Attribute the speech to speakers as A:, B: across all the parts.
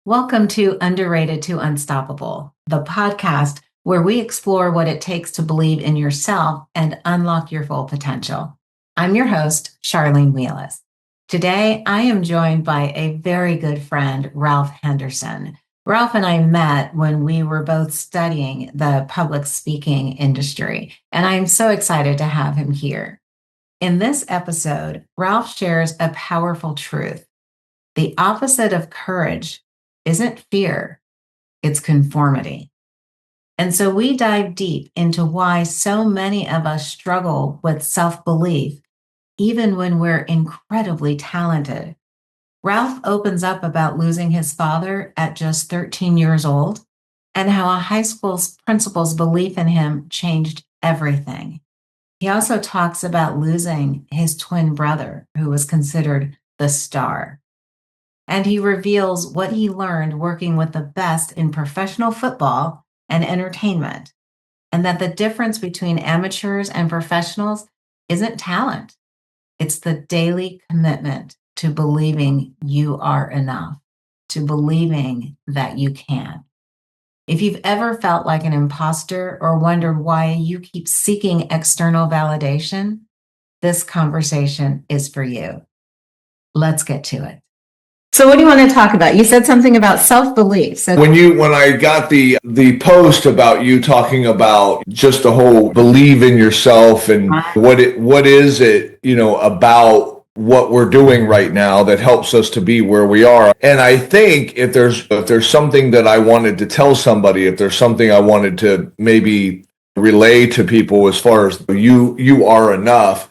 A: Welcome to Underrated to Unstoppable, the podcast where we explore what it takes to believe in yourself and unlock your full potential. I'm your host, Charlene Wheeless. Today, I am joined by a very good friend, Ralph Henderson. Ralph and I met when we were both studying the public speaking industry, and I am so excited to have him here. In this episode, Ralph shares a powerful truth. The opposite of courage isn't fear, it's conformity. And so we dive deep into why so many of us struggle with self-belief, even when we're incredibly talented. Ralph opens up about losing his father at just 13 years old and how a high school principal's belief in him changed everything. He also talks about losing his twin brother, who was considered the star. And he reveals what he learned working with the best in professional football and entertainment, and that the difference between amateurs and professionals isn't talent. It's the daily commitment to believing you are enough, to believing that you can. If you've ever felt like an imposter or wondered why you keep seeking external validation, this conversation is for you. Let's get to it. So what do you want to talk about? You said something about self-belief. So
B: When I got the post about you talking about just the whole believe in yourself and what is it, about what we're doing right now that helps us to be where we are. And I think if there's something that I wanted to tell somebody, if there's something I wanted to maybe relay to people as far as you are enough,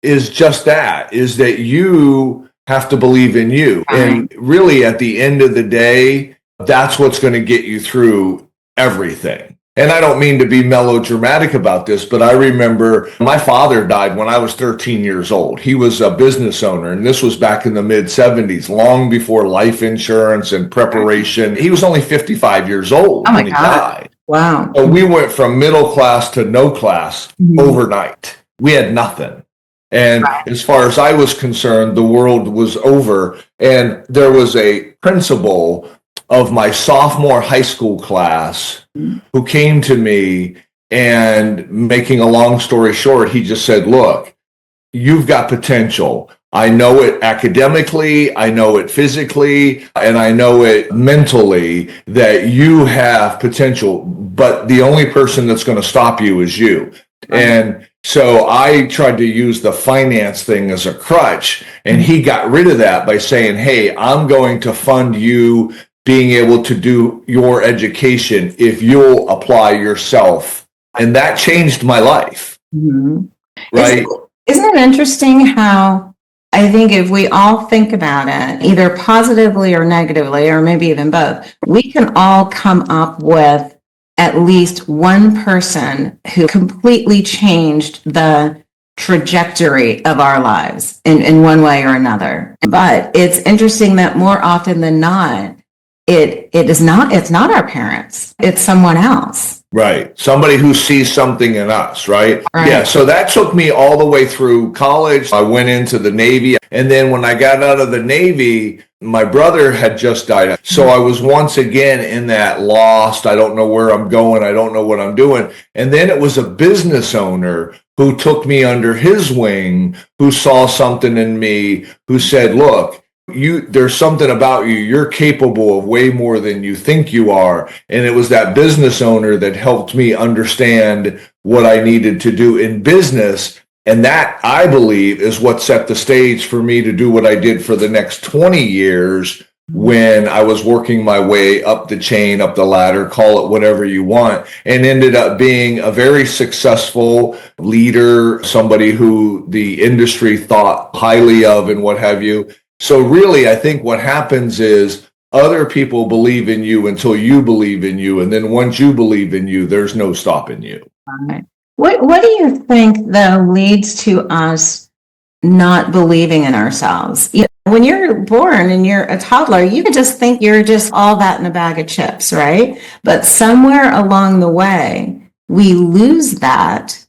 B: is just that, is that you have to believe in you. And really, at the end of the day, that's what's going to get you through everything. And I don't mean to be melodramatic about this, but I remember my father died when I was 13 years old. He was a business owner, and this was back in the mid-'70s, long before life insurance and preparation. He was only 55 years old when he died.
A: Wow.
B: So we went from middle class to no class overnight. We had nothing. And as far as I was concerned, the world was over. And there was a principal of my sophomore high school class who came to me, and making a long story short, he just said, "Look, you've got potential. I know it academically, I know it physically, and I know it mentally, that you have potential, but the only person that's going to stop you is you." And so I tried to use the finance thing as a crutch, and he got rid of that by saying, "Hey, I'm going to fund you being able to do your education if you'll apply yourself." And that changed my life.
A: Mm-hmm.
B: Right?
A: Isn't it interesting how I think if we all think about it, either positively or negatively, or maybe even both, we can all come up with at least one person who completely changed the trajectory of our lives in one way or another. But it's interesting that more often than not, it's not our parents, it's someone else.
B: Right. Somebody who sees something in us, right? Yeah. So that took me all the way through college. I went into the Navy. And then when I got out of the Navy, my brother had just died. So I was once again in that lost, I don't know where I'm going, I don't know what I'm doing. And then it was a business owner who took me under his wing, who saw something in me, who said, "Look, there's something about you. You're capable of way more than you think you are." And it was that business owner that helped me understand what I needed to do in business. And that, I believe, is what set the stage for me to do what I did for the next 20 years when I was working my way up the chain, up the ladder, call it whatever you want, and ended up being a very successful leader, somebody who the industry thought highly of and what have you. So really, I think what happens is other people believe in you until you believe in you. And then once you believe in you, there's no stopping you.
A: Right. What do you think, though, leads to us not believing in ourselves? When you're born and you're a toddler, you can just think you're just all that in a bag of chips, right? But somewhere along the way, we lose that.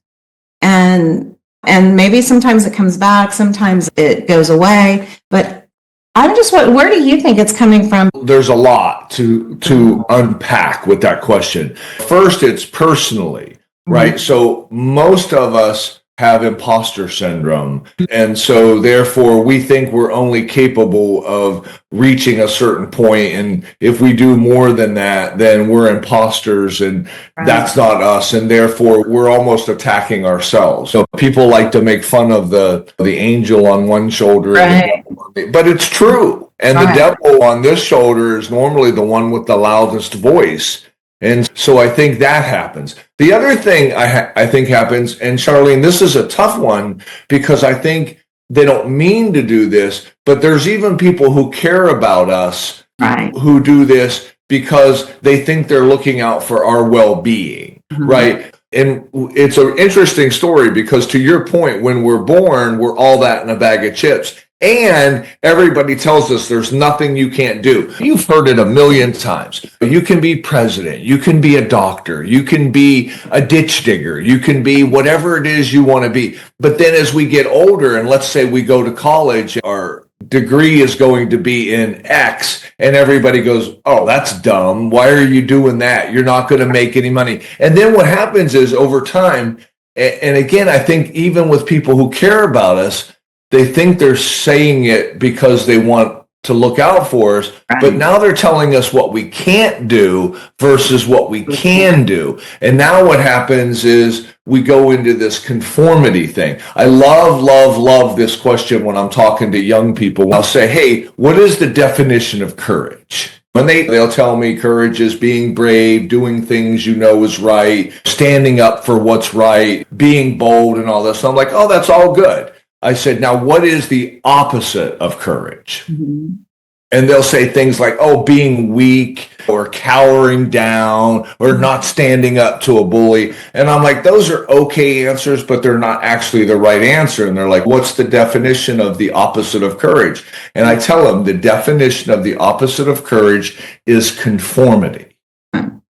A: And maybe sometimes it comes back, sometimes it goes away. But where do you think it's coming from?
B: There's a lot to unpack with that question. First, it's personally, right? So most of us have imposter syndrome. And so therefore we think we're only capable of reaching a certain point. And if we do more than that, then we're imposters and that's not us. And therefore we're almost attacking ourselves. So people like to make fun of the angel on one shoulder, but it's true. And the devil on this shoulder is normally the one with the loudest voice. And so I think that happens. The other thing I think happens, and Charlene, this is a tough one because I think they don't mean to do this, but there's even people who care about us who do this because they think they're looking out for our well-being, right? And it's an interesting story because to your point, when we're born, we're all that in a bag of chips. And everybody tells us there's nothing you can't do. You've heard it a million times. You can be president. You can be a doctor. You can be a ditch digger. You can be whatever it is you want to be. But then as we get older, and let's say we go to college, our degree is going to be in X, and everybody goes, oh, that's dumb. Why are you doing that? You're not going to make any money. And then what happens is over time, and again, I think even with people who care about us, they think they're saying it because they want to look out for us, but now they're telling us what we can't do versus what we can do. And now what happens is we go into this conformity thing. I love this question when I'm talking to young people. I'll say, hey, what is the definition of courage? When they'll tell me courage is being brave, doing things you know is right, standing up for what's right, being bold and all this. So I'm like, oh, that's all good. I said, now what is the opposite of courage? And they'll say things like, oh, being weak or cowering down or not standing up to a bully. And I'm like, those are okay answers, but they're not actually the right answer. And they're like, what's the definition of the opposite of courage? And I tell them the definition of the opposite of courage is conformity.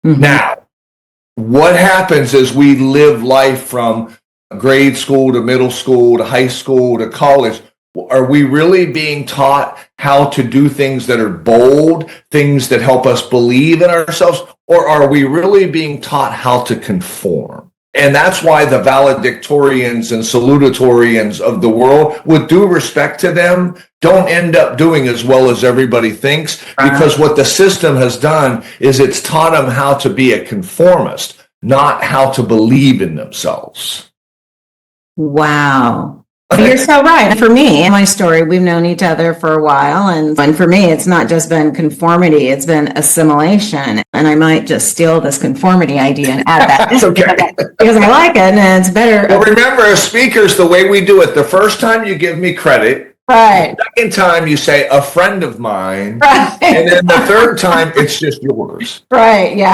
B: Now, what happens is we live life from grade school to middle school to high school to college. Are we really being taught how to do things that are bold, things that help us believe in ourselves, or are we really being taught how to conform? And that's why the valedictorians and salutatorians of the world, with due respect to them, don't end up doing as well as everybody thinks, because what the system has done is it's taught them how to be a conformist, not how to believe in themselves.
A: Wow. You're so right. For me, in my story, we've known each other for a while. And for me, it's not just been conformity, it's been assimilation. And I might just steal this conformity idea and add that.
B: That's okay.
A: Because I like it and it's better.
B: Well, remember, as speakers, the way we do it, the first time you give me credit.
A: Right.
B: The second time you say a friend of mine. Right. And then the third time it's just yours.
A: Right. Yeah.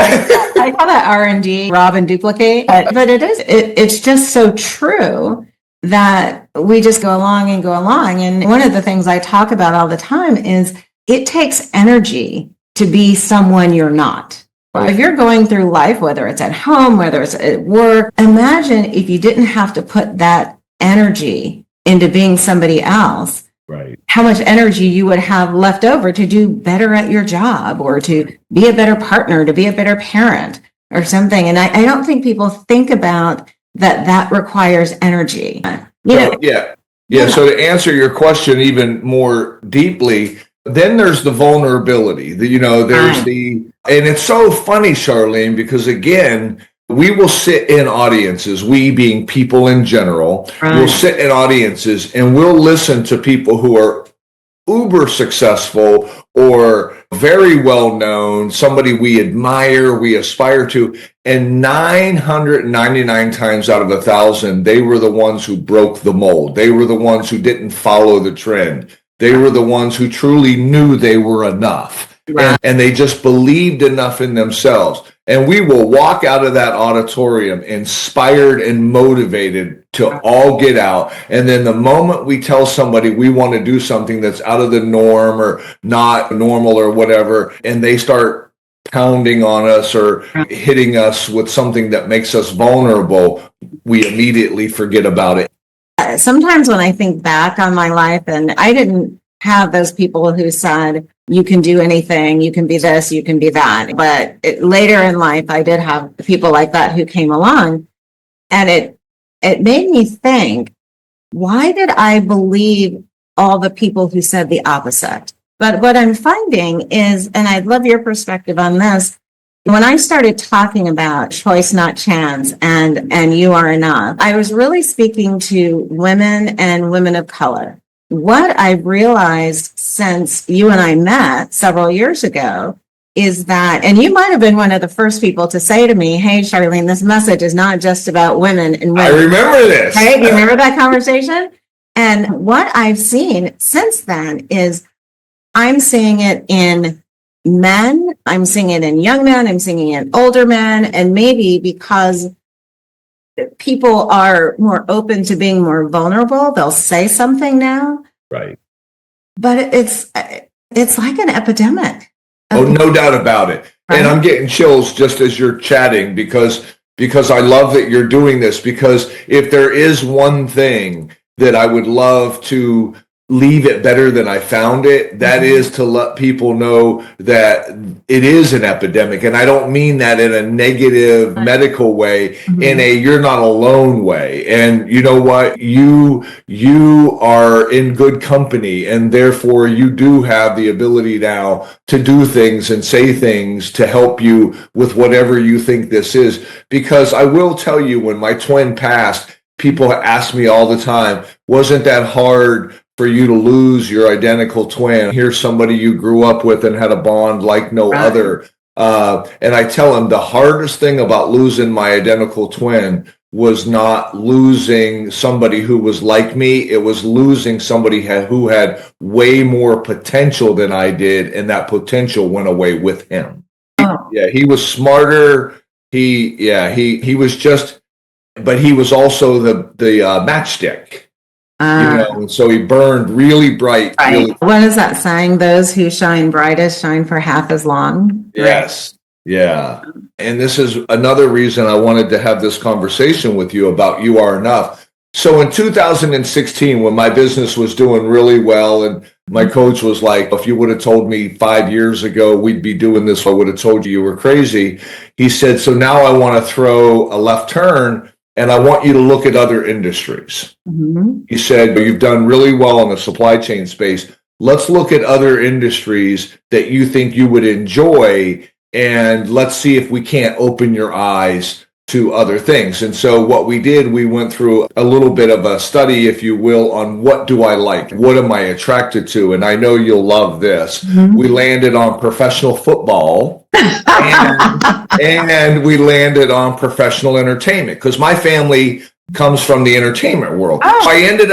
A: I call that R&D, rob and duplicate. But it's just so true that we just go along. And one of the things I talk about all the time is it takes energy to be someone you're not. Right. If you're going through life, whether it's at home, whether it's at work, imagine if you didn't have to put that energy into being somebody else.
B: Right.
A: How much energy you would have left over to do better at your job or to be a better partner, to be a better parent or something. And I don't think people think about that requires energy.
B: Yeah. So to answer your question even more deeply, then there's the vulnerability. And it's so funny, Charlene, because again, we will sit in audiences, we being people in general, will sit in audiences and we'll listen to people who are uber successful or very well known, somebody we admire, we aspire to, and 999 times out of 1,000, they were the ones who broke the mold. They were the ones who didn't follow the trend. They were the ones who truly knew they were enough. And they just believed enough in themselves. And we will walk out of that auditorium inspired and motivated to all get out. And then the moment we tell somebody we want to do something that's out of the norm or not normal or whatever, and they start pounding on us or hitting us with something that makes us vulnerable, we immediately forget about it.
A: Sometimes when I think back on my life, and I didn't
C: have those people who said, you can do anything, you can be this, you can be that. But later in life, I did have people like that who came along, and it made me think, why did I believe all the people who said the opposite? But what I'm finding is, and I'd love your perspective on this, when I started talking about choice, not chance, and you are enough, I was really speaking to women and women of color. What I've realized since you and I met several years ago is that, and you might have been one of the first people to say to me, hey, Charlene, this message is not just about women and women.
B: I remember this.
C: Right? Do you remember that conversation? And what I've seen since then is I'm seeing it in men, I'm seeing it in young men, I'm seeing it in older men, and maybe because people are more open to being more vulnerable, they'll say something now.
B: Right.
C: But it's like an epidemic.
B: Oh, no doubt about it. Right? And I'm getting chills just as you're chatting because I love that you're doing this, because if there is one thing that I would love to leave it better than I found it, that is to let people know that it is an epidemic. And I don't mean that in a negative medical way, in a you're not alone way. And you know what? You are in good company, and therefore you do have the ability now to do things and say things to help you with whatever you think this is. Because I will tell you, when my twin passed, people ask me all the time, wasn't that hard for you to lose your identical twin? Here's somebody you grew up with and had a bond like no other. And I tell them the hardest thing about losing my identical twin was not losing somebody who was like me. It was losing somebody who had way more potential than I did, and that potential went away with him. Oh. Yeah, he was smarter. He was just, but he was also the matchstick. And so he burned really bright.
C: Right. Really. What is that saying? Those who shine brightest shine for half as long.
B: Yes. Right? Yeah. And this is another reason I wanted to have this conversation with you about You Are Enough. So in 2016, when my business was doing really well, and my coach was like, if you would have told me 5 years ago we'd be doing this, I would have told you were crazy. He said, so now I want to throw a left turn, and I want you to look at other industries. He said, you've done really well in the supply chain space. Let's look at other industries that you think you would enjoy, and let's see if we can't open your eyes to other things. And so what we did, we went through a little bit of a study, if you will, on what do I like? What am I attracted to? And I know you'll love this. We landed on professional football and we landed on professional entertainment, because my family comes from the entertainment world. So I ended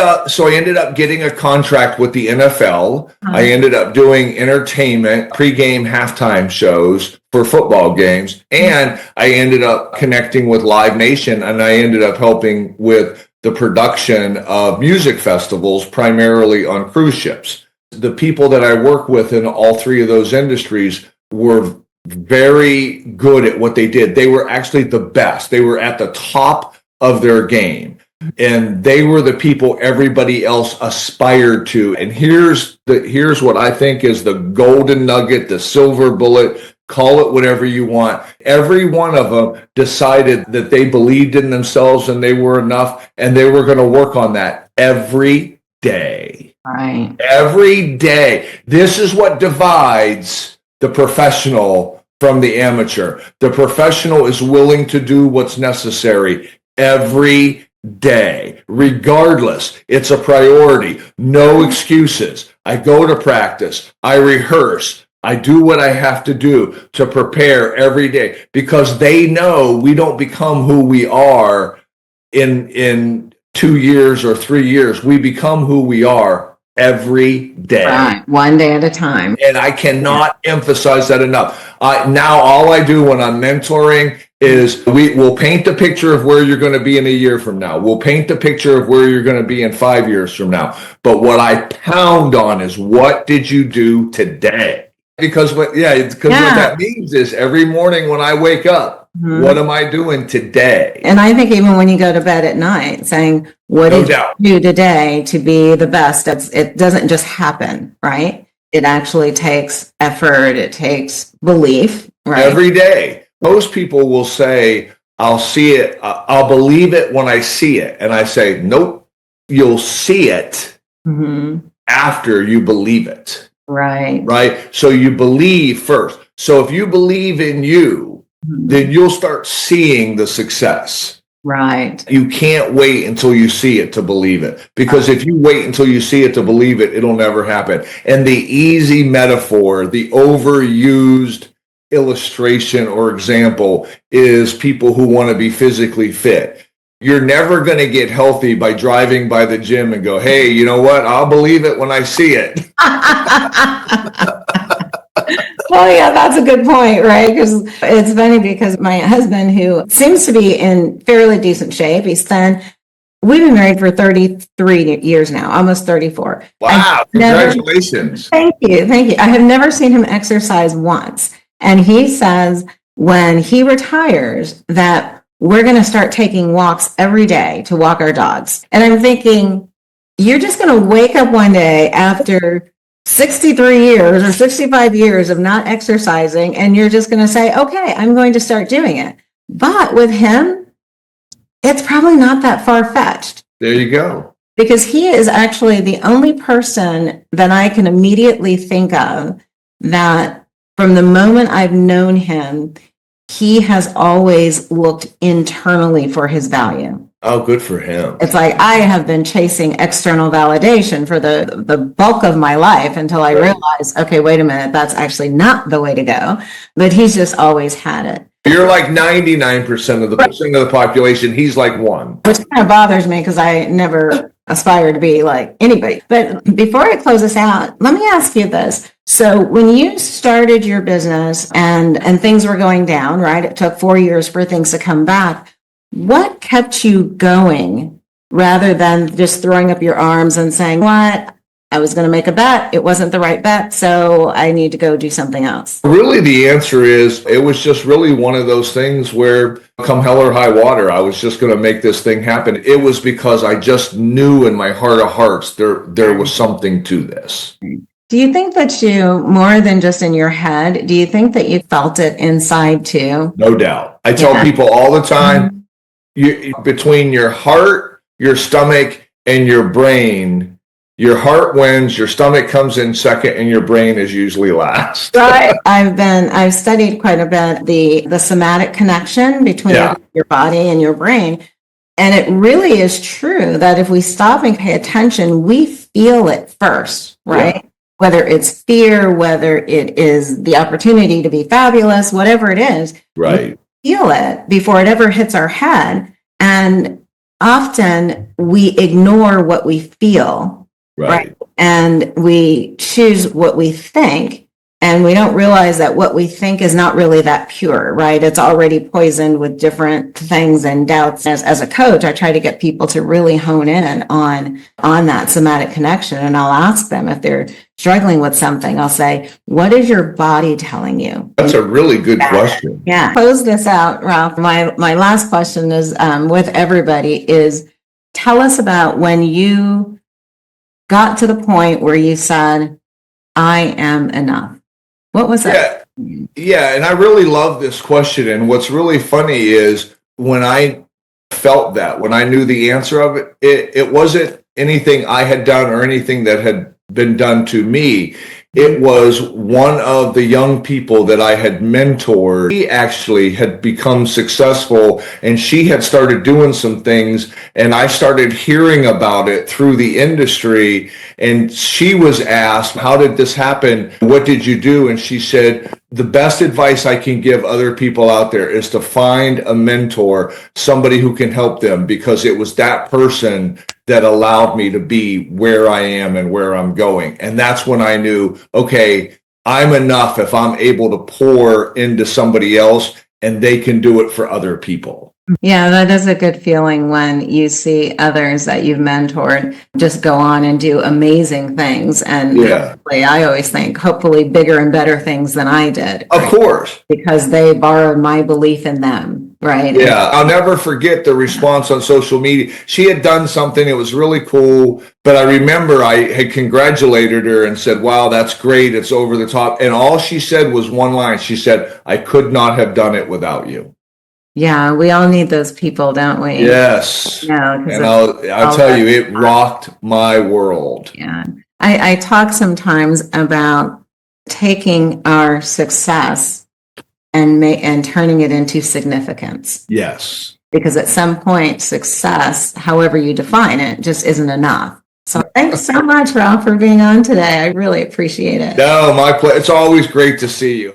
B: up getting a contract with the NFL. I ended up doing entertainment, pregame, halftime shows for football games. And I ended up connecting with Live Nation, and I ended up helping with the production of music festivals, primarily on cruise ships. The people that I work with in all three of those industries were very good at what they did. They were actually the best. They were at the top of their game, and they were the people everybody else aspired to. And here's what I think is the golden nugget, the silver bullet, call it whatever you want. Every one of them decided that they believed in themselves and they were enough, and they were going to work on that every day.
C: Right.
B: Every day. This is what divides the professional from the amateur. The professional is willing to do what's necessary every day, regardless. It's a priority. No excuses. I go to practice. I rehearse. I do what I have to do to prepare every day, because they know we don't become who we are in 2 years or 3 years. We become who we are every day.
C: Right. One day at a time.
B: And I cannot emphasize that enough. Now all I do when I'm mentoring is we'll paint the picture of where you're going to be in a year from now. We'll paint the picture of where you're going to be in 5 years from now. But what I pound on is, what did you do today? Because what that means is every morning when I wake up, What am I doing today?
C: And I think even when you go to bed at night, saying, what did you do today to be the best? It doesn't just happen, right? It actually takes effort. It takes belief, right?
B: Every day. Most people will say, I'll see it. I'll believe it when I see it. And I say, nope, you'll see it after you believe it.
C: Right.
B: Right. So you believe first. So if you believe in you, then you'll start seeing the success.
C: Right.
B: You can't wait until you see it to believe it. Because if you wait until you see it to believe it, it'll never happen. And the easy metaphor, the overused illustration or example is people who want to be physically fit. You're never going to get healthy by driving by the gym and go, hey, you know what? I'll believe it when I see it.
C: Well, yeah, that's a good point, right? Because it's funny because my husband, who seems to be in fairly decent shape, he's thin. We've been married for 33 years now, almost 34.
B: Wow, congratulations.
C: Thank you. Thank you. I have never seen him exercise once. And he says when he retires that we're going to start taking walks every day to walk our dogs. And I'm thinking, you're just going to wake up one day after 63 years or 65 years of not exercising, and you're just going to say, okay, I'm going to start doing it. But with him, it's probably not that far-fetched.
B: There you go.
C: Because he is actually the only person that I can immediately think of that from the moment I've known him, he has always looked internally for his value.
B: Oh, good for him.
C: It's like I have been chasing external validation for the bulk of my life until I realized, okay, wait a minute, that's actually not the way to go. But he's just always had it.
B: You're like 99% of the population. He's like 1.
C: Which kind of bothers me because I never aspire to be like anybody. But before I close this out, let me ask you this. So when you started your business and things were going down, right? It took 4 years for things to come back. What kept you going rather than just throwing up your arms and saying, what? I was going to make a bet. It wasn't the right bet, so I need to go do something else.
B: Really, the answer is it was just really one of those things where come hell or high water, I was just going to make this thing happen. It was because I just knew in my heart of hearts there was something to this.
C: Do you think that you, more than just in your head, do you think that you felt it inside too?
B: No doubt. I tell people all the time, between your heart, your stomach, and your brain, your heart wins, your stomach comes in second, and your brain is usually last.
C: Right. I've studied quite a bit the somatic connection between your body and your brain. And it really is true that if we stop and pay attention, we feel it first, right? Yeah. Whether it's fear, whether it is the opportunity to be fabulous, whatever it is,
B: right?
C: We feel it before it ever hits our head. And often we ignore what we feel. Right. And we choose what we think, and we don't realize that what we think is not really that pure, right? It's already poisoned with different things and doubts. As a coach, I try to get people to really hone in on that somatic connection. And I'll ask them if they're struggling with something, I'll say, what is your body telling you?
B: That's a really good question.
C: Yeah. Close this out, Ralph. My last question is with everybody is tell us about when you got to the point where you said, I am enough. What was that?
B: Yeah. And I really love this question. And what's really funny is when I felt that, when I knew the answer of it, it wasn't anything I had done or anything that had been done to me. It was one of the young people that I had mentored. She actually had become successful and she had started doing some things, and I started hearing about it through the industry. And she was asked, how did this happen? What did you do? And she said, the best advice I can give other people out there is to find a mentor, somebody who can help them, because it was that person that allowed me to be where I am and where I'm going. And that's when I knew, okay, I'm enough if I'm able to pour into somebody else and they can do it for other people.
C: Yeah, that is a good feeling when you see others that you've mentored just go on and do amazing things. And I always think, hopefully bigger and better things than I did.
B: Of course.
C: Because they borrowed my belief in them, right?
B: Yeah, I'll never forget the response on social media. She had done something, it was really cool, but I remember I had congratulated her and said, wow, that's great, it's over the top. And all she said was one line. She said, I could not have done it without you.
C: Yeah, we all need those people, don't we?
B: Yes.
C: Yeah,
B: and I'll tell you, it rocked my world.
C: Yeah. I talk sometimes about taking our success and turning it into significance.
B: Yes.
C: Because at some point, success, however you define it, just isn't enough. So thanks so much, Ralph, for being on today. I really appreciate it.
B: No, my pleasure. It's always great to see you.